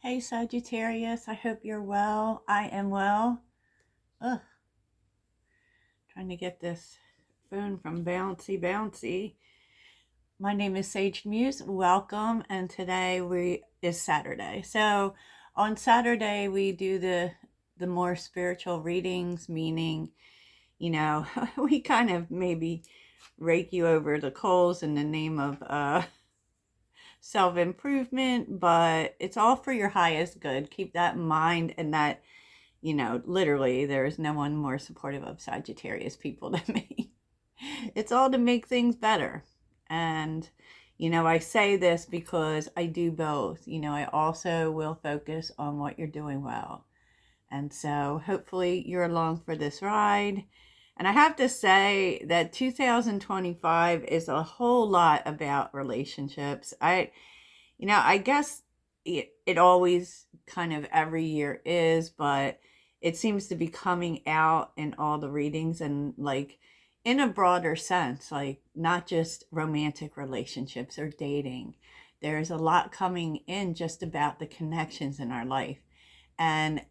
Hey Sagittarius, I hope you're well. I am well. Ugh, trying to get this phone from bouncy bouncy. My name is Sage Muse. Welcome, and today we is Saturday. So on Saturday we do the more spiritual readings, meaning we kind of maybe rake you over the coals in the name of self improvement, but it's all for your highest good. Keep that in mind, and that literally, there is no one more supportive of Sagittarius people than me. It's all to make things better. And, I say this because I do both. I also will focus on what you're doing well. And so hopefully you're along for this ride. And I have to say that 2025 is a whole lot about relationships. I guess it always kind of every year is, but it seems to be coming out in all the readings and like in a broader sense, like not just romantic relationships or dating. There's a lot coming in just about the connections in our life. And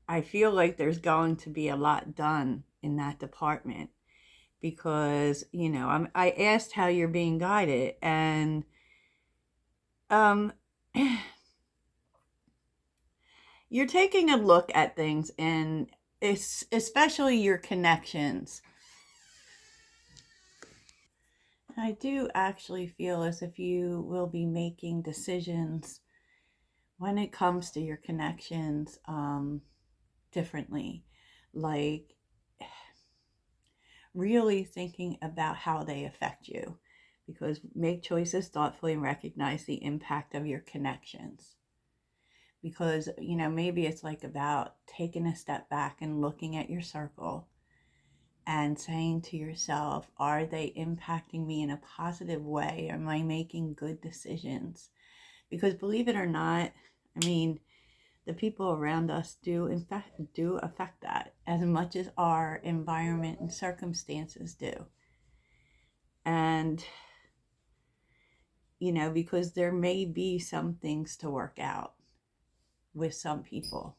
I feel like there's going to be a lot done in that department because, I asked how you're being guided, and um you're taking a look at things, and it's especially your connections. I do actually feel as if you will be making decisions when it comes to your connections differently, like really thinking about how they affect you, because make choices thoughtfully and recognize the impact of your connections. Because maybe it's like about taking a step back and looking at your circle and saying to yourself, are they impacting me in a positive way? Am I making good decisions? Because believe it or not, I mean, the people around us do affect that as much as our environment and circumstances do. And because there may be some things to work out with some people.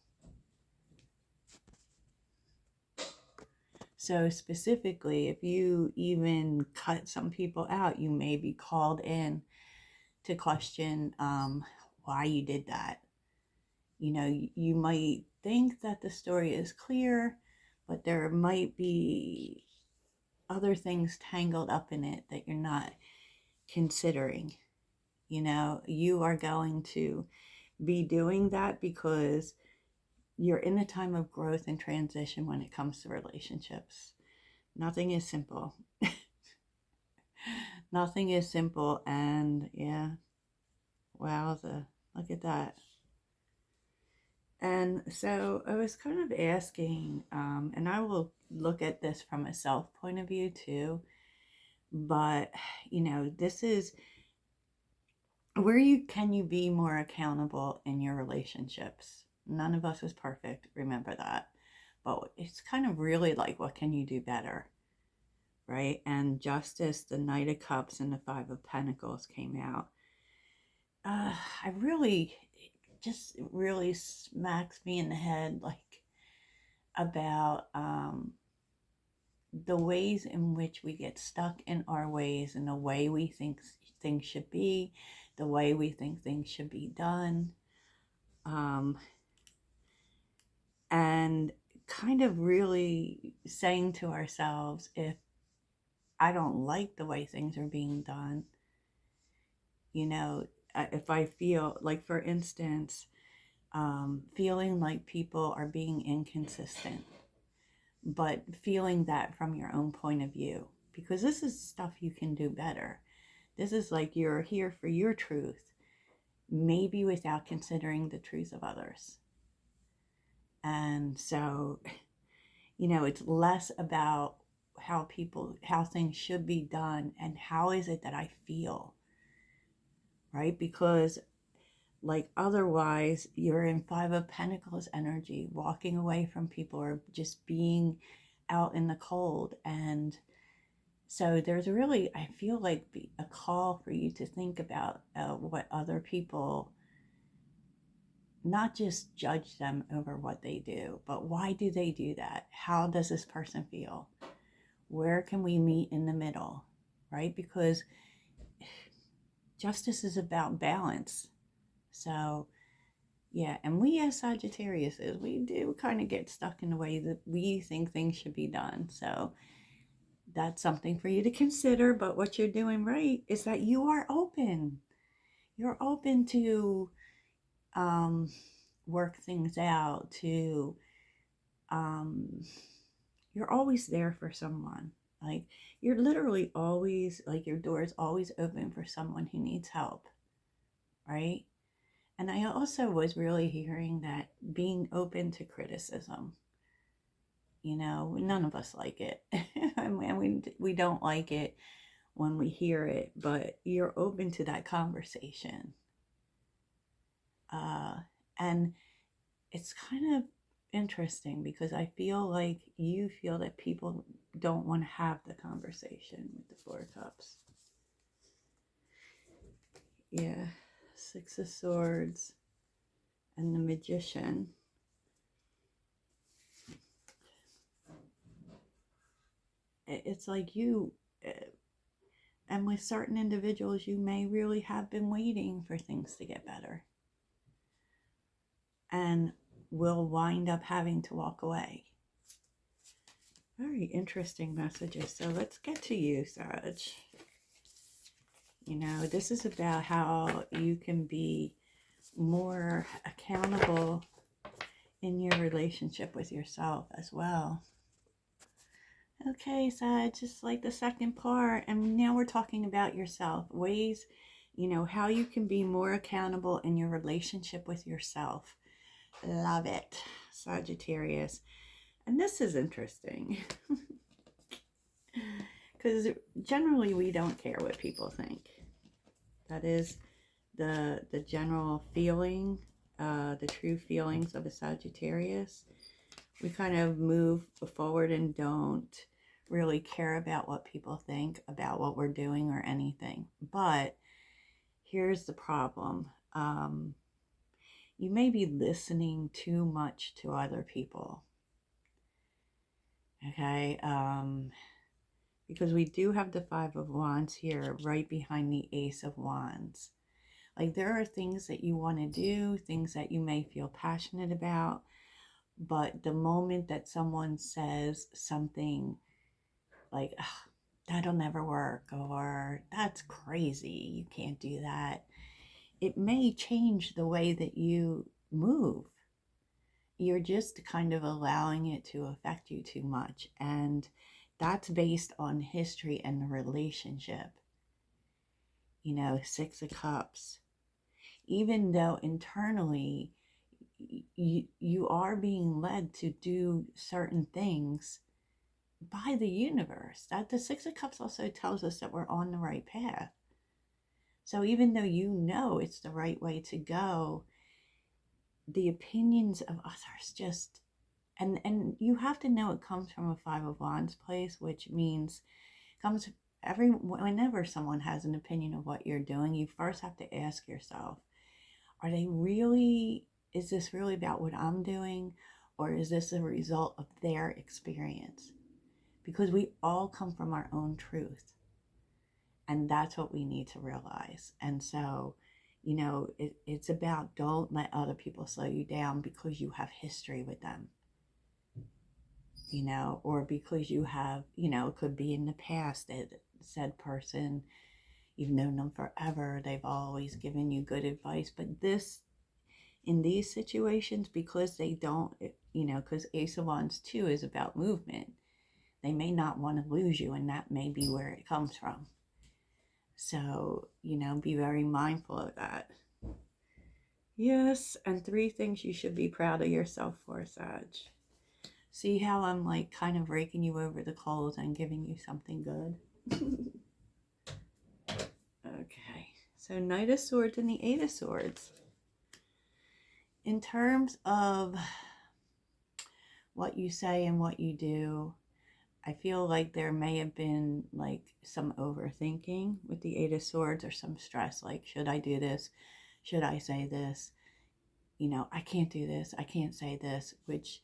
So specifically, if you even cut some people out, you may be called in to question why you did that. You might think that the story is clear, but there might be other things tangled up in it that you're not considering. You are going to be doing that because you're in a time of growth and transition when it comes to relationships. Nothing is simple. Nothing is simple, and yeah, wow, look at that. And so I was kind of asking, and I will look at this from a self point of view too, but this is where you can you be more accountable in your relationships. None of us is perfect, remember that. But it's kind of really like, what can you do better? Right? And Justice, the Knight of Cups, and the Five of Pentacles came out. I really, just really smacks me in the head, like about the ways in which we get stuck in our ways and the way we think things should be, the way we think things should be done, um, and kind of really saying to ourselves, if I don't like the way things are being done, if I feel like, for instance, feeling like people are being inconsistent, but feeling that from your own point of view, because this is stuff you can do better. This is like you're here for your truth, maybe without considering the truth of others. And so, it's less about how things should be done and how is it that I feel, right? Because like otherwise you're in Five of Pentacles energy, walking away from people or just being out in the cold. And so there's really, I feel like, a call for you to think about what other people not just judge them over what they do, but why do they do that? How does this person feel? Where can we meet in the middle, right? Because justice is about balance. So, yeah, and we as Sagittarius, we do kind of get stuck in the way that we think things should be done. So that's something for you to consider. But what you're doing right is that you are open. You're open to work things out, to you're always there for someone. Like, you're literally always, like, your door is always open for someone who needs help, right? And I also was really hearing that being open to criticism, none of us like it. And we don't like it when we hear it, but you're open to that conversation. And it's kind of interesting because I feel like you feel that people don't want to have the conversation with the Four of Cups. Yeah, Six of Swords and the Magician. It's like you, and with certain individuals, you may really have been waiting for things to get better and will wind up having to walk away. Very interesting messages. So let's get to you, Sag. This is about how you can be more accountable in your relationship with yourself as well. Okay, Sag, just like the second part. And now we're talking about yourself. Ways, how you can be more accountable in your relationship with yourself. Love it, Sagittarius. And this is interesting. Because generally we don't care what people think. That is the general feeling, the true feelings of a Sagittarius. We kind of move forward and don't really care about what people think about what we're doing or anything. But here's the problem. You may be listening too much to other people. Okay? Because we do have the Five of Wands here right behind the Ace of Wands. Like, there are things that you want to do, things that you may feel passionate about, but the moment that someone says something like, that'll never work, or that's crazy, you can't do that, it may change the way that you move. You're just kind of allowing it to affect you too much. And that's based on history and the relationship. Six of Cups. Even though internally you are being led to do certain things by the universe. That the Six of Cups also tells us that we're on the right path. So even though it's the right way to go, the opinions of others just, and you have to know it comes from a Five of Wands place, which means whenever someone has an opinion of what you're doing, you first have to ask yourself, is this really about what I'm doing, or is this a result of their experience? Because we all come from our own truth, and that's what we need to realize. And so, it's about, don't let other people slow you down because you have history with them, or because you have, it could be in the past that said person, you've known them forever, they've always given you good advice. But in these situations, because they don't, because Ace of Wands too is about movement, they may not want to lose you, and that may be where it comes from. So, be very mindful of that. Yes, and 3 things you should be proud of yourself for, Sag. See how I'm like kind of raking you over the coals and giving you something good? Okay, so Knight of Swords and the Eight of Swords. In terms of what you say and what you do, I feel like there may have been like some overthinking with the Eight of Swords, or some stress, like, should I do this? Should I say this? I can't do this, I can't say this, which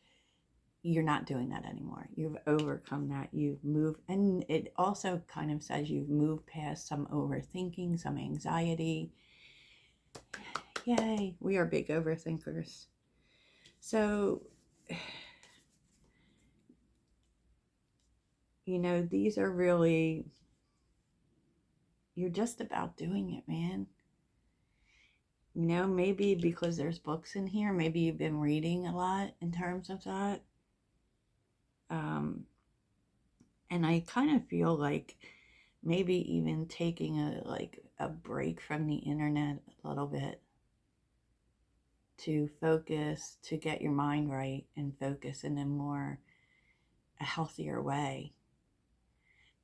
you're not doing that anymore. You've overcome that. You've moved, and it also kind of says you've moved past some overthinking, some anxiety. Yay, we are big overthinkers. So, these are really, you're just about doing it, man. Maybe because there's books in here, maybe you've been reading a lot in terms of that. And I kind of feel like maybe even taking a break from the internet a little bit to focus, to get your mind right and focus in a healthier way.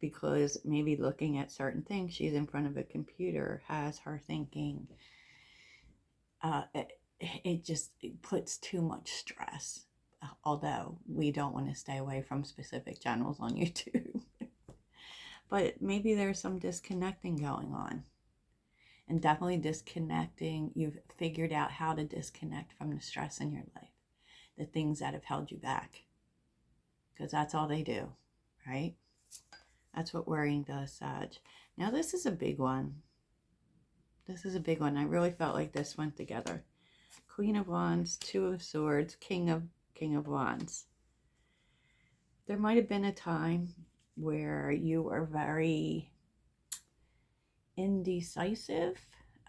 Because maybe looking at certain things, she's in front of a computer, has her thinking. It puts too much stress. Although we don't want to stay away from specific channels on YouTube. But maybe there's some disconnecting going on. And definitely disconnecting. You've figured out how to disconnect from the stress in your life. The things that have held you back. Because that's all they do, right? That's what worrying does, Sag. Now this is a big one. This is a big one. I really felt like this went together. Queen of Wands, Two of Swords, King of Wands. There might have been a time where you were very indecisive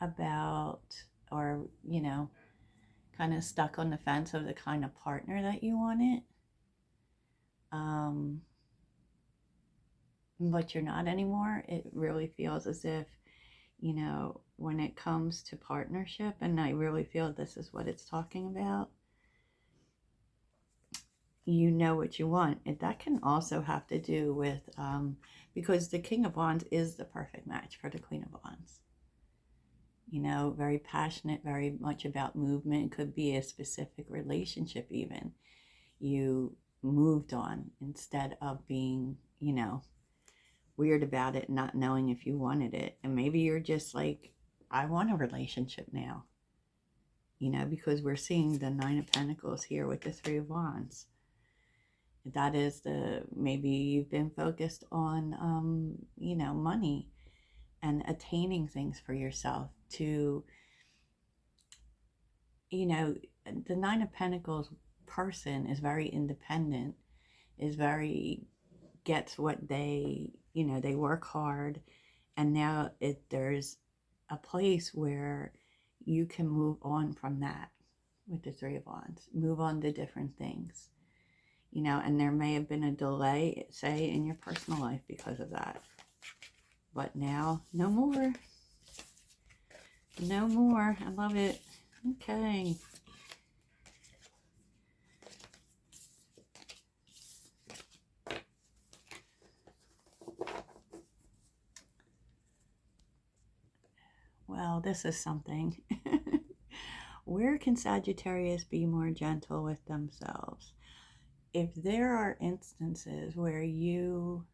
about, or, kind of stuck on the fence of the kind of partner that you wanted. But you're not anymore. It really feels as if, when it comes to partnership, and I really feel this is what it's talking about, you know what you want. And that can also have to do with, because the King of Wands is the perfect match for the Queen of Wands. Very passionate, very much about movement. It could be a specific relationship even. You moved on instead of being, weird about it, not knowing if you wanted it. And maybe you're just like, I want a relationship now. Because we're seeing the Nine of Pentacles here with the Three of Wands. That is maybe you've been focused on, money and attaining things for yourself to, the Nine of Pentacles person is very independent, gets what they, they work hard. And now there's a place where you can move on from that with the Three of Wands, move on to different things. And there may have been a delay, say, in your personal life because of that. But now, no more. No more. I love it. Okay. Well, this is something. Where can Sagittarius be more gentle with themselves? If there are instances where you,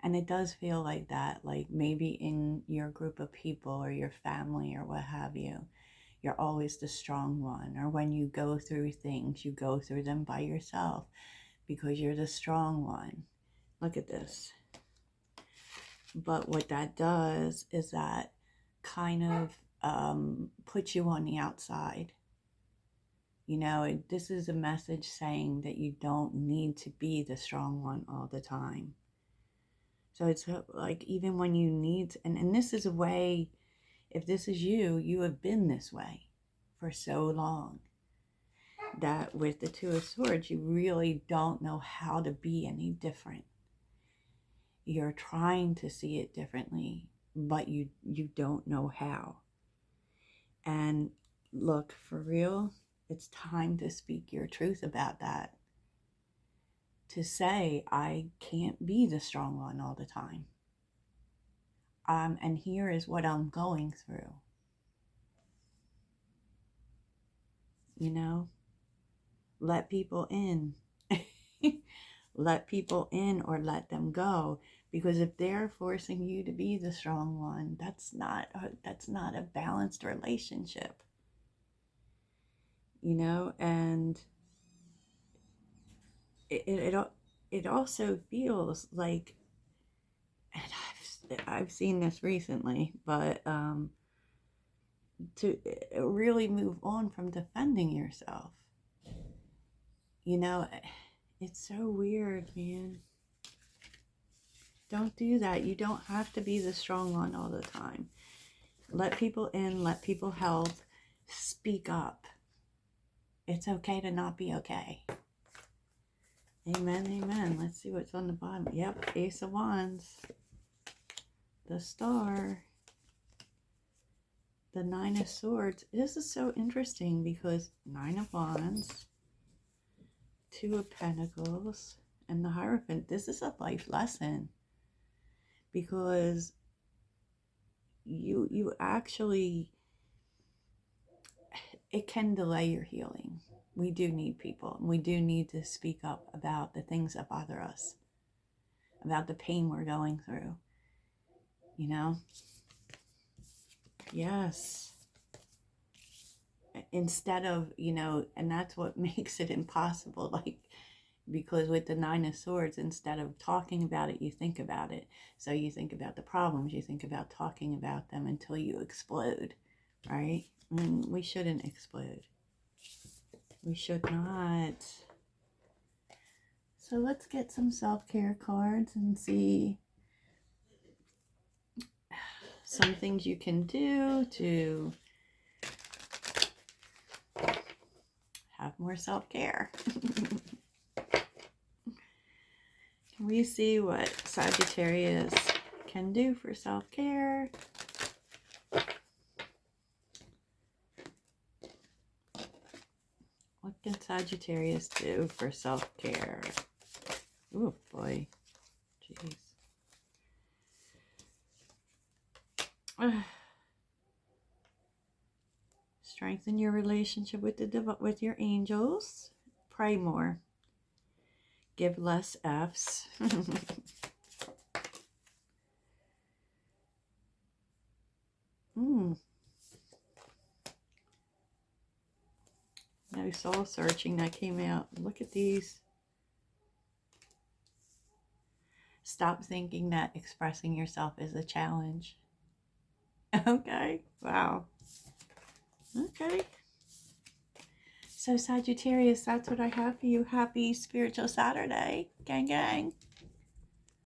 and it does feel like that, like maybe in your group of people or your family or what have you, you're always the strong one. Or when you go through things, you go through them by yourself because you're the strong one. Look at this. But what that does is that kind of puts you on the outside. This is a message saying that you don't need to be the strong one all the time. So it's like, even when you need, and this is a way, if this is you, you have been this way for so long that with the Two of Swords, you really don't know how to be any different. You're trying to see it differently, but you don't know how. And look, for real, it's time to speak your truth about that. To say, I can't be the strong one all the time. And here is what I'm going through. Let people in. Let people in or let them go. Because if they're forcing you to be the strong one, that's not a balanced relationship. you know, and it also feels like, and I've seen this recently, but to really move on from defending yourself, you know, it's so weird, man. Don't do that. You don't have to be the strong one all the time. Let people in, let people help. Speak up. It's okay to not be okay. Amen, amen. Let's see what's on the bottom. Yep, Ace of Wands. The Star. The Nine of Swords. This is so interesting because Nine of Wands, Two of Pentacles, and the Hierophant. This is a life lesson because you actually, it can delay your healing. We do need people. We do need to speak up about the things that bother us, about the pain we're going through, you know? Yes. Instead of, you know, and that's what makes it impossible, like, because with the Nine of Swords, instead of talking about it, you think about it. So you think about the problems, you think about talking about them until you explode, right? And we shouldn't explode. We should not. So let's get some self-care cards and see some things you can do to have more self-care. Can we see what Sagittarius can do for self-care? What can Sagittarius do for self-care? Oh boy. Jeez. Strengthen your relationship with with your angels. Pray more. Give less F's. No soul searching that came out. Look at these. Stop thinking that expressing yourself is a challenge. Okay. Wow. Okay. So Sagittarius, that's what I have for you. Happy Spiritual Saturday. Gang, gang.